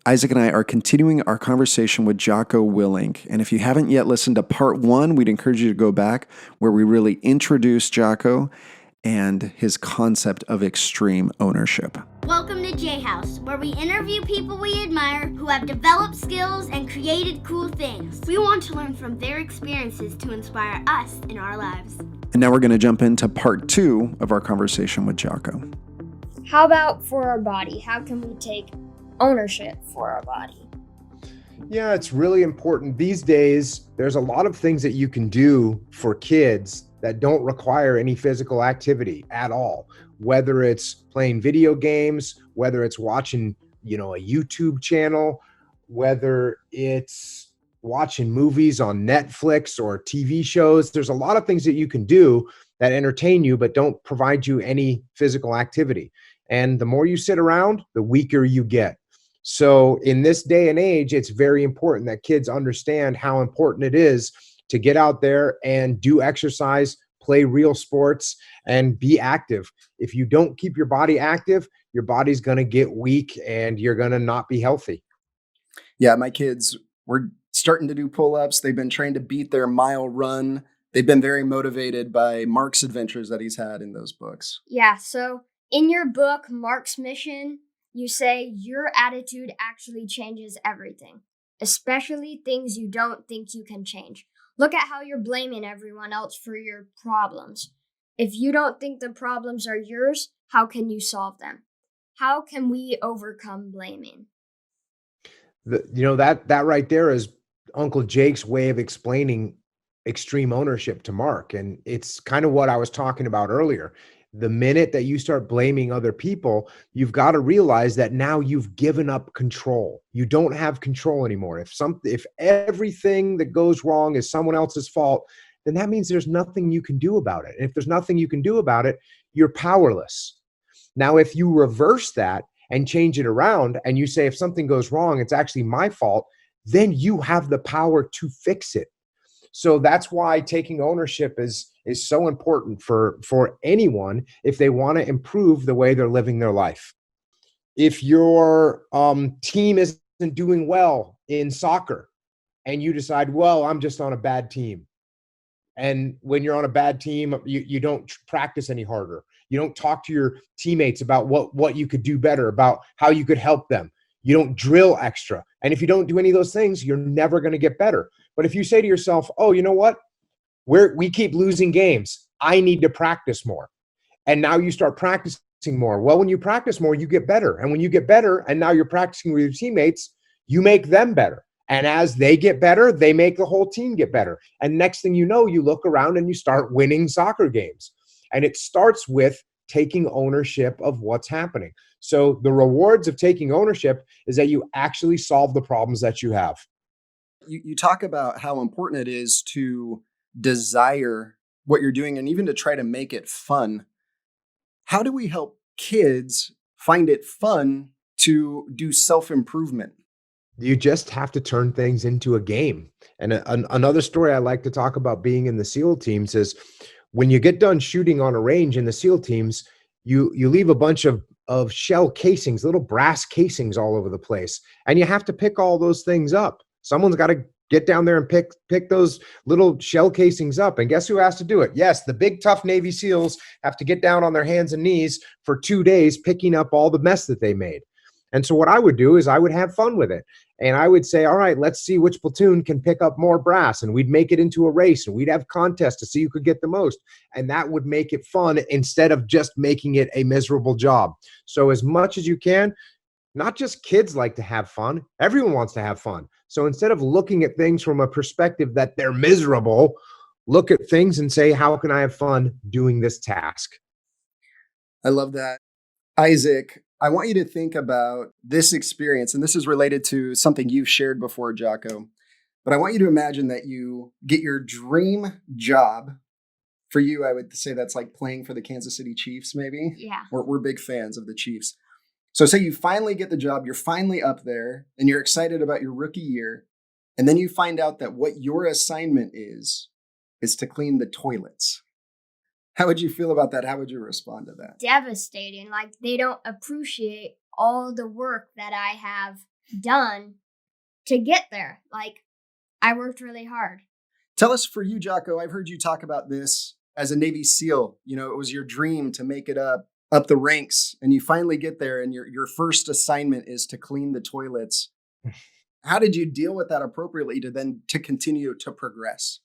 Isaac and I are continuing our conversation with Jocko Willink. And if you haven't yet listened to part one, we'd encourage you to go back where we really introduce Jocko and his concept of extreme ownership. Welcome to J House, where we interview people we admire who have developed skills and created cool things. We want to learn from their experiences to inspire us in our lives. And now we're going to jump into part two of our conversation with Jocko. How about for our body? How can we take ownership for our body? Yeah, it's really important. These days, there's a lot of things that you can do for kids that don't require any physical activity at all. Whether it's playing video games, whether it's watching, a YouTube channel, whether it's watching movies on Netflix or TV shows. There's a lot of things that you can do that entertain you, but don't provide you any physical activity. And the more you sit around, the weaker you get. So in this day and age, it's very important that kids understand how important it is to get out there and do exercise, play real sports, and be active. If you don't keep your body active, your body's going to get weak and you're going to not be healthy. Yeah, my kids were starting to do pull-ups. They've been trying to beat their mile run. They've been very motivated by Mark's adventures that he's had in those books. Yeah, so in your book, Mark's Mission, you say your attitude actually changes everything, especially things you don't think you can change. Look at how you're blaming everyone else for your problems. If you don't think the problems are yours, how can you solve them? How can we overcome blaming? That right there is Uncle Jake's way of explaining extreme ownership to Mark. And it's kind of what I was talking about earlier. The minute that you start blaming other people, you've got to realize that now you've given up control. You don't have control anymore. If everything that goes wrong is someone else's fault, then that means there's nothing you can do about it. And if there's nothing you can do about it, you're powerless. Now, if you reverse that and change it around and you say, if something goes wrong, it's actually my fault, then you have the power to fix it. So that's why taking ownership is so important for anyone if they want to improve the way they're living their life. If your team isn't doing well in soccer and you decide, well, I'm just on a bad team. And when you're on a bad team, you don't practice any harder. You don't talk to your teammates about what you could do better, about how you could help them. You don't drill extra. And if you don't do any of those things, you're never going to get better. But if you say to yourself, oh, you know what? We keep losing games. I need to practice more. And now you start practicing more. Well, when you practice more, you get better. And when you get better, and now you're practicing with your teammates, you make them better. And as they get better, they make the whole team get better. And next thing you know, you look around and you start winning soccer games. And it starts with taking ownership of what's happening. So the rewards of taking ownership is that you actually solve the problems that you have. You talk about how important it is to desire what you're doing and even to try to make it fun. How do we help kids find it fun to do self-improvement? You just have to turn things into a game. And another story I like to talk about being in the SEAL teams is when you get done shooting on a range in the SEAL teams, you leave a bunch of shell casings, little brass casings all over the place. And you have to pick all those things up. Someone's got to get down there and pick those little shell casings up. And guess who has to do it? Yes, the big tough Navy SEALs have to get down on their hands and knees for 2 days picking up all the mess that they made. And so what I would do is I would have fun with it. And I would say, all right, let's see which platoon can pick up more brass. And we'd make it into a race and we'd have contests to see who could get the most. And that would make it fun instead of just making it a miserable job. So as much as you can, not just kids like to have fun. Everyone wants to have fun. So instead of looking at things from a perspective that they're miserable, look at things and say, how can I have fun doing this task? I love that. Isaac, I want you to think about this experience, and this is related to something you've shared before, Jocko, but I want you to imagine that you get your dream job. For you, I would say that's like playing for the Kansas City Chiefs, maybe. Yeah. We're big fans of the Chiefs. So say you finally get the job, you're finally up there, and you're excited about your rookie year, and then you find out that what your assignment is to clean the toilets. How would you feel about that? How would you respond to that? Devastating. Like, they don't appreciate all the work that I have done to get there. Like, I worked really hard. Tell us for you, Jocko, I've heard you talk about this as a Navy SEAL. You know, it was your dream to make it up the ranks, and you finally get there, and your first assignment is to clean the toilets. How did you deal with that appropriately to continue to progress?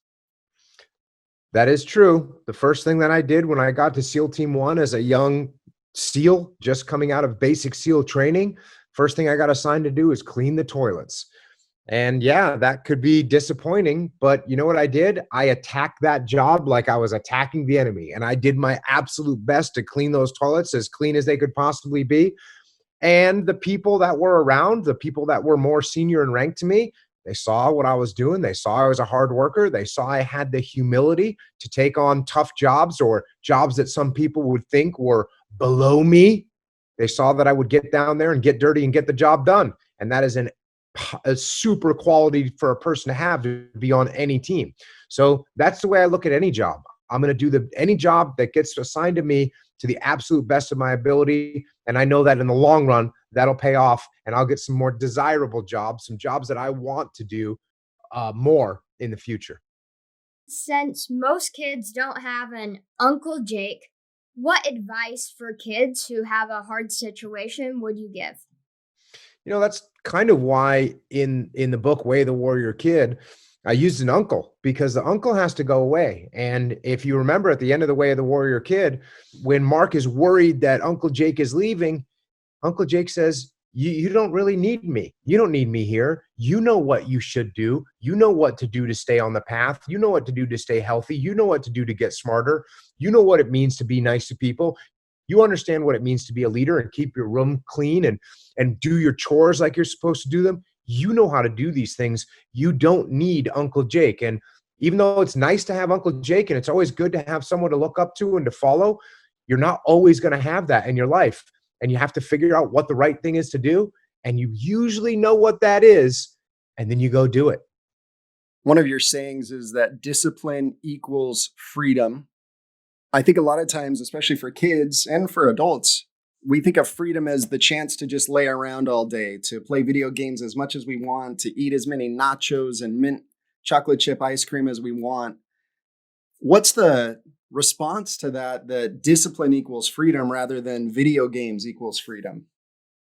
That is true. The first thing that I did when I got to SEAL Team 1 as a young SEAL, just coming out of basic SEAL training, first thing I got assigned to do is clean the toilets. And yeah, that could be disappointing, but you know what I did? I attacked that job like I was attacking the enemy, and I did my absolute best to clean those toilets as clean as they could possibly be. And the people that were around, the people that were more senior in rank to me, they saw what I was doing. They saw I was a hard worker. They saw I had the humility to take on tough jobs or jobs that some people would think were below me. They saw that I would get down there and get dirty and get the job done. And that is a super quality for a person to have to be on any team. So that's the way I look at any job. I'm going to do any job that gets assigned to me to the absolute best of my ability. And I know that in the long run, that'll pay off and I'll get some more desirable jobs, some jobs that I want to do more in the future. Since most kids don't have an Uncle Jake, what advice for kids who have a hard situation would you give? You know, that's kind of why in the book, Way of the Warrior Kid, I used an uncle because the uncle has to go away. And if you remember at the end of the Way of the Warrior Kid, when Mark is worried that Uncle Jake is leaving, Uncle Jake says, you don't really need me. You don't need me here. You know what you should do. You know what to do to stay on the path. You know what to do to stay healthy. You know what to do to get smarter. You know what it means to be nice to people. You understand what it means to be a leader and keep your room clean and do your chores like you're supposed to do them. You know how to do these things. You don't need Uncle Jake. And even though it's nice to have Uncle Jake and it's always good to have someone to look up to and to follow, you're not always going to have that in your life. And you have to figure out what the right thing is to do. And you usually know what that is. And then you go do it. One of your sayings is that discipline equals freedom. I think a lot of times, especially for kids and for adults, we think of freedom as the chance to just lay around all day, to play video games as much as we want, to eat as many nachos and mint chocolate chip ice cream as we want. What's the response to that discipline equals freedom rather than video games equals freedom?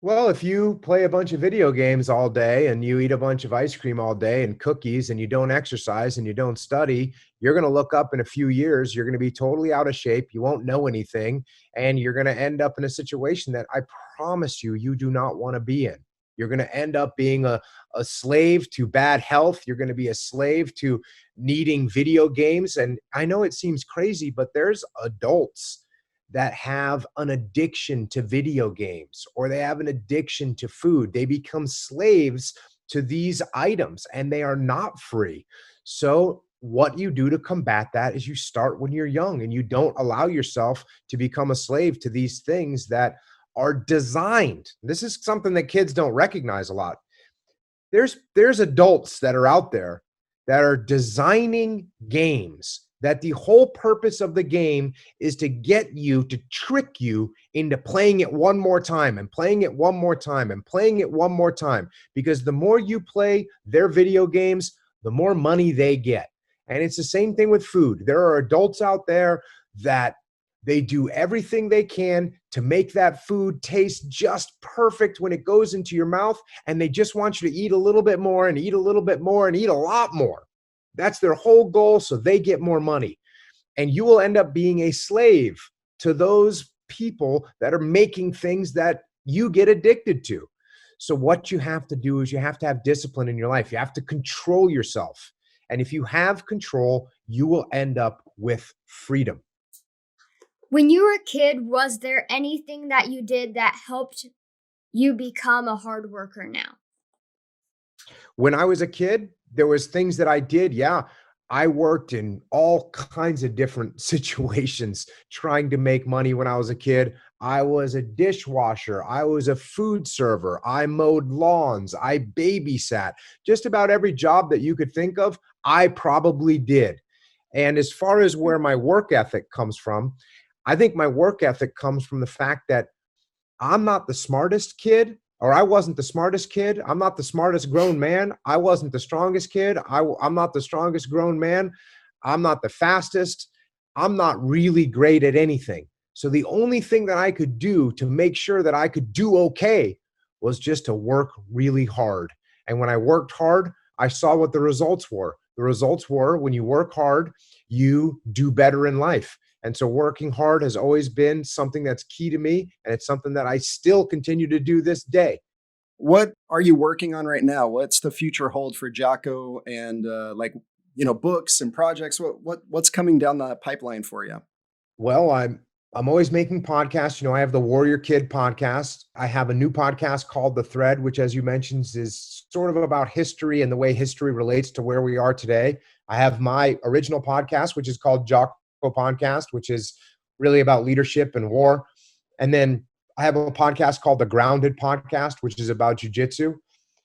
Well, if you play a bunch of video games all day and you eat a bunch of ice cream all day and cookies and you don't exercise and you don't study, you're going to look up in a few years, you're going to be totally out of shape. You won't know anything. And you're going to end up in a situation that I promise you, you do not want to be in. You're going to end up being a slave to bad health. You're going to be a slave to needing video games. And I know it seems crazy, but there's adults that have an addiction to video games or they have an addiction to food. They become slaves to these items and they are not free. So what you do to combat that is you start when you're young and you don't allow yourself to become a slave to these things that are designed. This is something that kids don't recognize a lot. There's adults that are out there that are designing games that the whole purpose of the game is to get you, to trick you into playing it one more time and playing it one more time and playing it one more time. Because the more you play their video games, the more money they get. And it's the same thing with food. There are adults out there that they do everything they can to make that food taste just perfect when it goes into your mouth. And they just want you to eat a little bit more and eat a little bit more and eat a lot more. That's their whole goal, so they get more money. And you will end up being a slave to those people that are making things that you get addicted to. So what you have to do is you have to have discipline in your life. You have to control yourself. And if you have control, you will end up with freedom. When you were a kid, was there anything that you did that helped you become a hard worker now? When I was a kid, there was things that I did. Yeah, I worked in all kinds of different situations trying to make money when I was a kid. I was a dishwasher. I was a food server. I mowed lawns. I babysat. Just about every job that you could think of, I probably did. And as far as where my work ethic comes from, I think my work ethic comes from the fact that I'm not the smartest kid, or I wasn't the smartest kid. I'm not the smartest grown man. I wasn't the strongest kid. I'm not the strongest grown man. I'm not the fastest. I'm not really great at anything. So the only thing that I could do to make sure that I could do okay was just to work really hard. And when I worked hard, I saw what the results were. The results were when you work hard, you do better in life. And so working hard has always been something that's key to me. And it's something that I still continue to do this day. What are you working on right now? What's the future hold for Jocko and books and projects? What's coming down the pipeline for you? Well, I'm always making podcasts. I have the Warrior Kid podcast. I have a new podcast called The Thread, which, as you mentioned, is sort of about history and the way history relates to where we are today. I have my original podcast, which is called Jocko Podcast, which is really about leadership and war. And then I have a podcast called The Grounded Podcast, which is about jujitsu.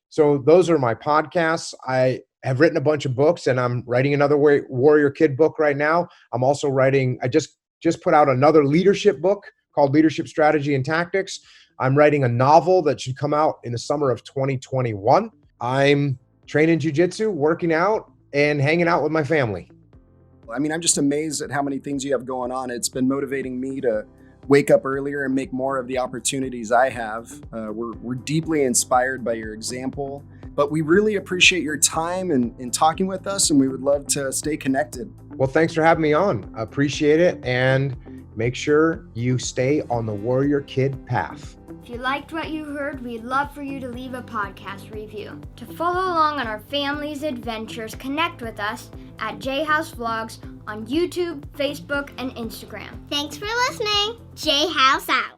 So those are my podcasts. I have written a bunch of books, and I'm writing another Warrior Kid book right now. I'm also writing, I just put out another leadership book called Leadership Strategy and Tactics. I'm writing a novel that should come out in the summer of 2021. I'm training jujitsu, working out, and hanging out with my family. I mean, I'm just amazed at how many things you have going on. It's been motivating me to wake up earlier and make more of the opportunities I have. We're deeply inspired by your example, but we really appreciate your time and talking with us, and we would love to stay connected. Well, thanks for having me on. I appreciate it, and make sure you stay on the Warrior Kid path. If you liked what you heard, we'd love for you to leave a podcast review. To follow along on our family's adventures, connect with us at J-House Vlogs on YouTube, Facebook, and Instagram. Thanks for listening. J House out.